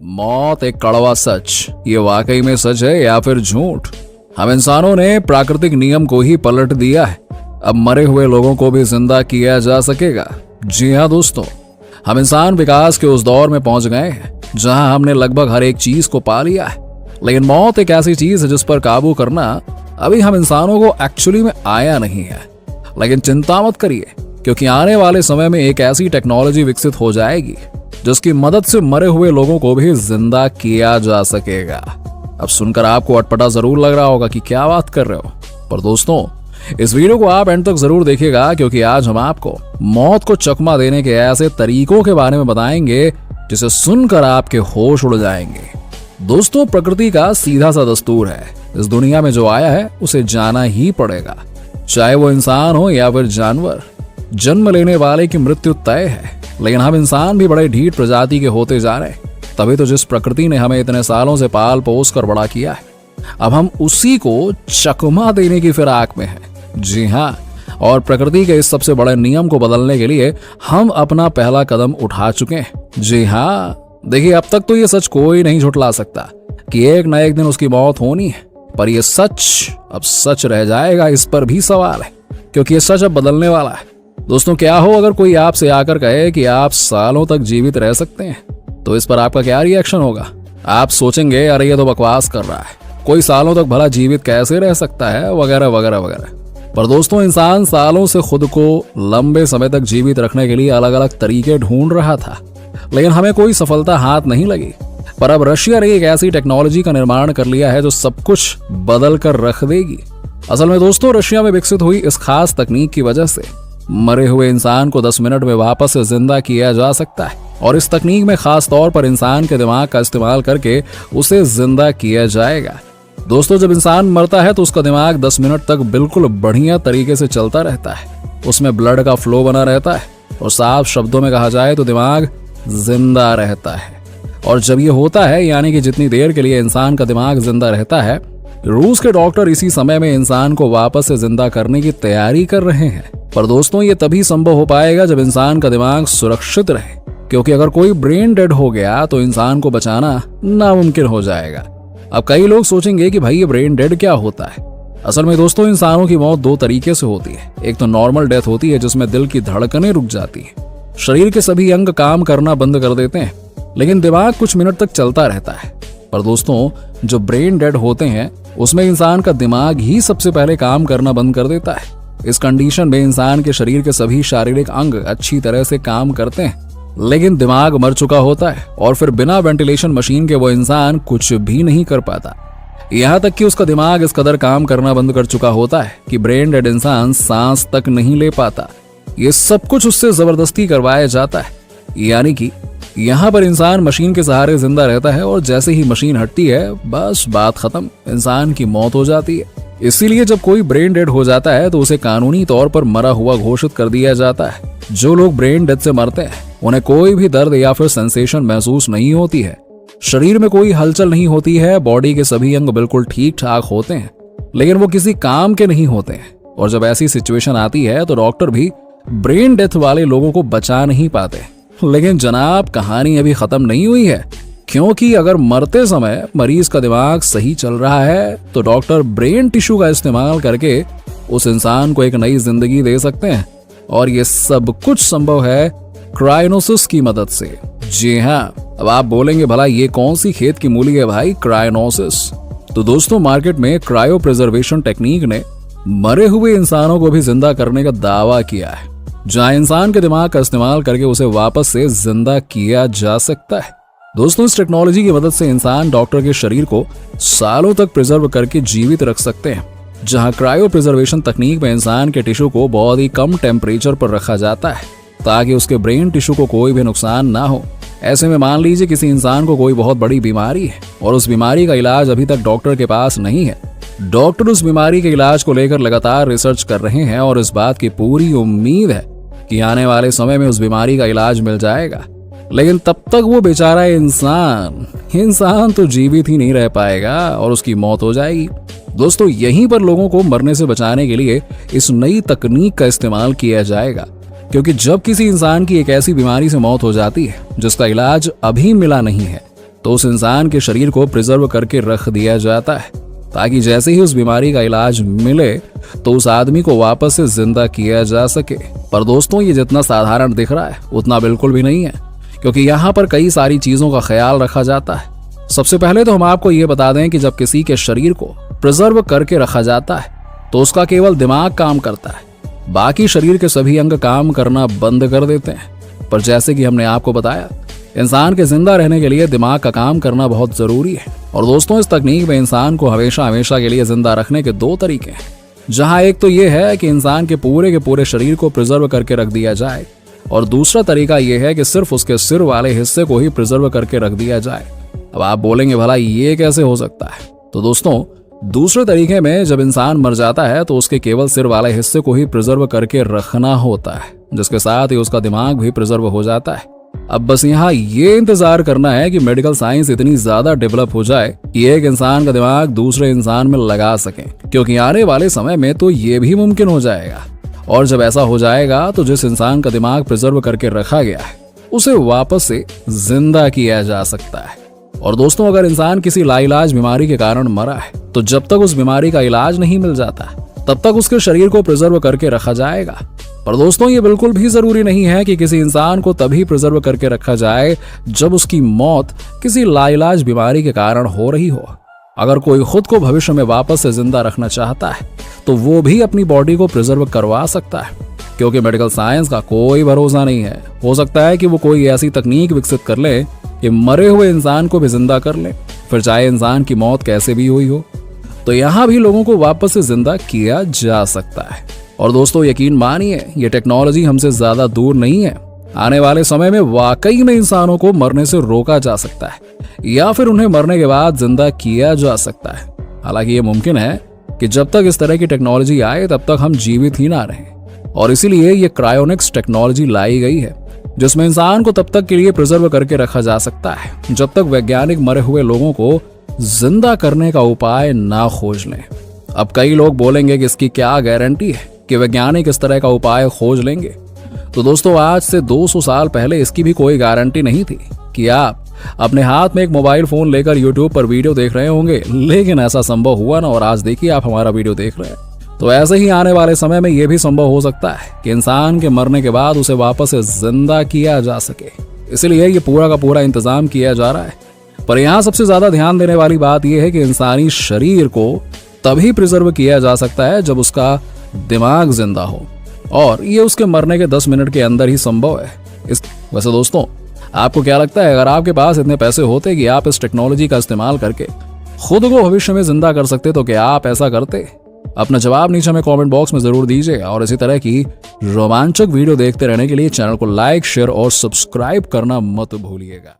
मौत एक कड़वा सच, ये वाकई में सच है या फिर झूठ? हम इंसानों ने प्राकृतिक नियम को ही पलट दिया है। अब मरे हुए लोगों को भी जिंदा किया जा सकेगा। जी हाँ दोस्तों, हम इंसान विकास के उस दौर में पहुंच गए हैं जहां हमने लगभग हर एक चीज को पा लिया है, लेकिन मौत एक ऐसी चीज है जिस पर काबू करना अभी हम इंसानों को एक्चुअली में आया नहीं है। लेकिन चिंता मत करिए, क्योंकि आने वाले समय में एक ऐसी टेक्नोलॉजी विकसित हो जाएगी जिसकी मदद से मरे हुए लोगों को भी जिंदा किया जा सकेगा। अब सुनकर आपको अटपटा जरूर लग रहा होगा कि क्या बात कर रहे हो, पर दोस्तों इस वीडियो को आप एंड तक जरूर देखिएगा, क्योंकि आज हम आपको मौत को चकमा देने के ऐसे तरीकों के बारे में बताएंगे जिसे सुनकर आपके होश उड़ जाएंगे। दोस्तों, प्रकृति का सीधा सा दस्तूर है, इस दुनिया में जो आया है उसे जाना ही पड़ेगा, चाहे वो इंसान हो या फिर जानवर। जन्म लेने वाले की मृत्यु तय है, लेकिन हम इंसान भी बड़े ढीठ प्रजाति के होते जा रहे हैं। तभी तो जिस प्रकृति ने हमें इतने सालों से पाल पोस कर बड़ा किया है, अब हम उसी को चकमा देने की फिराक में हैं। जी हाँ, और प्रकृति के इस सबसे बड़े नियम को बदलने के लिए हम अपना पहला कदम उठा चुके हैं। जी हाँ, देखिए अब तक तो ये सच कोई नहीं झुठला सकता कि एक न एक दिन उसकी मौत होनी है, पर यह सच अब सच रह जाएगा, इस पर भी सवाल है, क्योंकि ये सच अब बदलने वाला है। दोस्तों, क्या हो अगर कोई आपसे आकर कहे कि आप सालों तक जीवित रह सकते हैं, तो इस पर आपका क्या रिएक्शन होगा? आप सोचेंगे अरे ये तो बकवास कर रहा है, कोई सालों तक भला जीवित कैसे रह सकता है, वगैरह वगैरह वगैरह। पर दोस्तों, इंसान सालों से खुद को लंबे समय तक जीवित रखने के लिए अलग अलग तरीके ढूंढ रहा था, लेकिन हमें कोई सफलता हाथ नहीं लगी। पर अब रशिया ने एक ऐसी टेक्नोलॉजी का निर्माण कर लिया है जो सब कुछ बदल कर रख देगी। असल में दोस्तों, रशिया में विकसित हुई इस खास तकनीक की वजह से मरे हुए इंसान को 10 मिनट में वापस से जिंदा किया जा सकता है, और इस तकनीक में खास तौर पर इंसान के दिमाग का इस्तेमाल करके उसे जिंदा किया जाएगा। दोस्तों, जब इंसान मरता है तो उसका दिमाग 10 मिनट तक बिल्कुल बढ़िया तरीके से चलता रहता है, उसमें ब्लड का फ्लो बना रहता है, और साफ शब्दों में कहा जाए तो दिमाग जिंदा रहता है। और जब ये होता है, यानी कि जितनी देर के लिए इंसान का दिमाग जिंदा रहता है, रूस के डॉक्टर इसी समय में इंसान को वापस से जिंदा करने की तैयारी कर रहे हैं। पर दोस्तों, ये तभी संभव हो पाएगा जब इंसान का दिमाग सुरक्षित रहे, क्योंकि अगर कोई ब्रेन डेड हो गया तो इंसान को बचाना नामुमकिन हो जाएगा। अब कई लोग सोचेंगे कि भाई ये ब्रेन डेड क्या होता है? असल में दोस्तों, इंसानों की मौत दो तरीके से होती है। एक तो नॉर्मल डेथ होती है, जिसमें दिल की धड़कनें रुक जाती है, शरीर के सभी अंग काम करना बंद कर देते हैं, लेकिन दिमाग कुछ मिनट तक चलता रहता है। पर दोस्तों, जो ब्रेन डेड होते हैं उसमें इंसान का दिमाग ही सबसे पहले काम करना बंद कर देता है। इस कंडीशन में इंसान के शरीर के सभी शारीरिक अंग अच्छी तरह से काम करते हैं, लेकिन दिमाग मर चुका होता है, और फिर बिना वेंटिलेशन मशीन के वो इंसान कुछ भी नहीं कर पाता। यहाँ तक कि उसका दिमाग इस कदर काम करना बंद कर चुका होता है कि ब्रेन डेड इंसान सांस तक नहीं ले पाता। ये सब कुछ उससे जबरदस्ती करवाया जाता है, यानी कि यहाँ पर इंसान मशीन के सहारे जिंदा रहता है, और जैसे ही मशीन हटती है बस बात खत्म, इंसान की मौत हो जाती है। इसीलिए जब कोई ब्रेन डेड हो जाता है तो उसे कानूनी तौर पर मरा हुआ घोषित कर दिया जाता है। जो लोग ब्रेन डेड से मरते हैं उन्हें कोई भी दर्द या फिर सेंसेशन महसूस नहीं होती है, शरीर में कोई हलचल नहीं होती है, बॉडी के सभी अंग बिल्कुल ठीक ठाक होते हैं, लेकिन वो किसी काम के नहीं होते हैं। और जब ऐसी सिचुएशन आती है तो डॉक्टर भी ब्रेन डेथ वाले लोगों को बचा नहीं पाते। लेकिन जनाब, कहानी अभी खत्म नहीं हुई है, क्योंकि अगर मरते समय मरीज का दिमाग सही चल रहा है तो डॉक्टर ब्रेन टिश्यू का इस्तेमाल करके उस इंसान को एक नई जिंदगी दे सकते हैं, और ये सब कुछ संभव है क्रायोनोसिस की मदद से। जी हाँ, अब आप बोलेंगे भला ये कौन सी खेत की मूली है भाई क्रायोनोसिस? तो दोस्तों, मार्केट में क्रायो प्रिजर्वेशन टेक्निक ने मरे हुए इंसानों को भी जिंदा करने का दावा किया है, जहां इंसान के दिमाग का इस्तेमाल करके उसे वापस से जिंदा किया जा सकता है। दोस्तों, इस टेक्नोलॉजी की मदद से इंसान डॉक्टर के शरीर को सालों तक प्रिजर्व करके जीवित रख सकते हैं, जहां क्रायो प्रिजर्वेशन तकनीक में इंसान के टिश्यू को बहुत ही कम टेम्परेचर पर रखा जाता है, ताकि उसके ब्रेन टिश्यू को कोई भी नुकसान ना हो। ऐसे में मान लीजिए किसी इंसान को कोई बहुत बड़ी बीमारी है, और उस बीमारी का इलाज अभी तक डॉक्टर के पास नहीं है। डॉक्टर उस बीमारी के इलाज को लेकर लगातार रिसर्च कर रहे हैं, और इस बात की पूरी उम्मीद है कि आने वाले समय में उस बीमारी का इलाज मिल जाएगा। लेकिन तब तक वो बेचारा इंसान तो जीवित ही नहीं रह पाएगा, और उसकी मौत हो जाएगी। दोस्तों, यहीं पर लोगों को मरने से बचाने के लिए इस नई तकनीक का इस्तेमाल किया जाएगा, क्योंकि जब किसी इंसान की एक ऐसी बीमारी से मौत हो जाती है जिसका इलाज अभी मिला नहीं है, तो उस इंसान के शरीर को प्रिजर्व करके रख दिया जाता है, ताकि जैसे ही उस बीमारी का इलाज मिले तो उस आदमी को वापस से जिंदा किया जा सके। पर दोस्तों, ये जितना साधारण दिख रहा है उतना बिल्कुल भी नहीं है, क्योंकि यहाँ पर कई सारी चीजों का ख्याल रखा जाता है। सबसे पहले तो हम आपको ये बता दें कि जब किसी के शरीर को प्रिजर्व करके रखा जाता है तो उसका केवल दिमाग काम करता है, बाकी शरीर के सभी अंग काम करना बंद कर देते हैं। पर जैसे कि हमने आपको बताया, इंसान के जिंदा रहने के लिए दिमाग का काम करना बहुत जरूरी है। और दोस्तों, इस तकनीक में इंसान को हमेशा हमेशा के लिए जिंदा रखने के 2 तरीके हैं, जहां एक तो ये है कि इंसान के पूरे शरीर को प्रिजर्व करके रख दिया जाए, और दूसरा तरीका यह है कि सिर्फ उसके सिर वाले हिस्से को ही प्रिजर्व करके रख दिया जाए। अब आप बोलेंगे, भला ये कैसे हो सकता है? तो दोस्तों, दूसरे तरीके में जब इंसान मर जाता है तो उसके केवल सिर वाले हिस्से को ही प्रिजर्व करके रखना होता है, जिसके साथ ही उसका दिमाग भी प्रिजर्व हो जाता है। अब बस यहाँ ये इंतजार करना है कि मेडिकल साइंस इतनी ज्यादा डेवलप हो जाए कि एक इंसान का दिमाग दूसरे इंसान में लगा सके, क्योंकि आने वाले समय में तो ये भी मुमकिन हो जाएगा। और जब ऐसा हो जाएगा तो जिस इंसान का दिमाग प्रिजर्व करके रखा गया है उसे वापस से जिंदा किया जा सकता है। और दोस्तों, अगर इंसान किसी लाइलाज बीमारी के कारण मरा है तो जब तक उस बीमारी का इलाज नहीं मिल जाता तब तक उसके शरीर को प्रिजर्व करके रखा जाएगा। पर दोस्तों, ये बिल्कुल भी जरूरी नहीं है कि किसी इंसान को तभी प्रिजर्व करके रखा जाए जब उसकी मौत किसी लाइलाज बीमारी के कारण हो रही हो। अगर कोई खुद को भविष्य में वापस से जिंदा रखना चाहता है तो वो भी अपनी बॉडी को प्रिजर्व करवा सकता है, क्योंकि मेडिकल साइंस का कोई भरोसा नहीं है। हो सकता है कि वो कोई ऐसी तकनीक विकसित कर ले कि मरे हुए इंसान को भी जिंदा कर ले, फिर चाहे इंसान की मौत कैसे भी हुई हो। तो यहाँ भी लोगों को वापस से जिंदा किया जा सकता है। और दोस्तों, यकीन मानिए, ये टेक्नोलॉजी हमसे ज्यादा दूर नहीं है। आने वाले समय में वाकई में इंसानों को मरने से रोका जा सकता है, या फिर उन्हें मरने के बाद जिंदा किया जा सकता है। हालांकि ये मुमकिन है कि जब तक इस तरह की टेक्नोलॉजी आए तब तक हम जीवित ही ना रहें। और इसीलिए ये क्रायोनिक्स टेक्नोलॉजी लाई गई है, जिसमें इंसान को तब तक के लिए प्रिजर्व करके रखा जा सकता है जब तक वैज्ञानिक मरे हुए लोगों को जिंदा करने का उपाय ना खोज लें। अब कई लोग बोलेंगे कि इसकी क्या गारंटी है कि वैज्ञानिक इस तरह का उपाय खोज लेंगे। तो दोस्तों, आज से 200 साल पहले इसकी भी कोई गारंटी नहीं थी कि आप अपने हाथ में एक मोबाइल फोन लेकर यूट्यूब पर वीडियो देख रहे होंगे, लेकिन ऐसा संभव हुआ ना, और आज देखिए आप हमारा वीडियो देख रहे हैं। तो ऐसे ही आने वाले समय में यह भी संभव हो सकता है कि इंसान के मरने के बाद उसे वापस से जिंदा किया जा सके। इसलिए ये पूरा का पूरा इंतजाम किया जा रहा है। पर यहाँ सबसे ज्यादा ध्यान देने वाली बात यह है कि इंसानी शरीर को तभी प्रिजर्व किया जा सकता है जब उसका दिमाग जिंदा हो, और ये उसके मरने के 10 मिनट के अंदर ही संभव है। वैसे दोस्तों, आपको क्या लगता है, अगर आपके पास इतने पैसे होते कि आप इस टेक्नोलॉजी का इस्तेमाल करके खुद को भविष्य में जिंदा कर सकते तो क्या आप ऐसा करते? अपना जवाब नीचे हमें कमेंट बॉक्स में जरूर दीजिए। और इसी तरह की रोमांचक वीडियो देखते रहने के लिए चैनल को लाइक, शेयर और सब्सक्राइब करना मत भूलिएगा।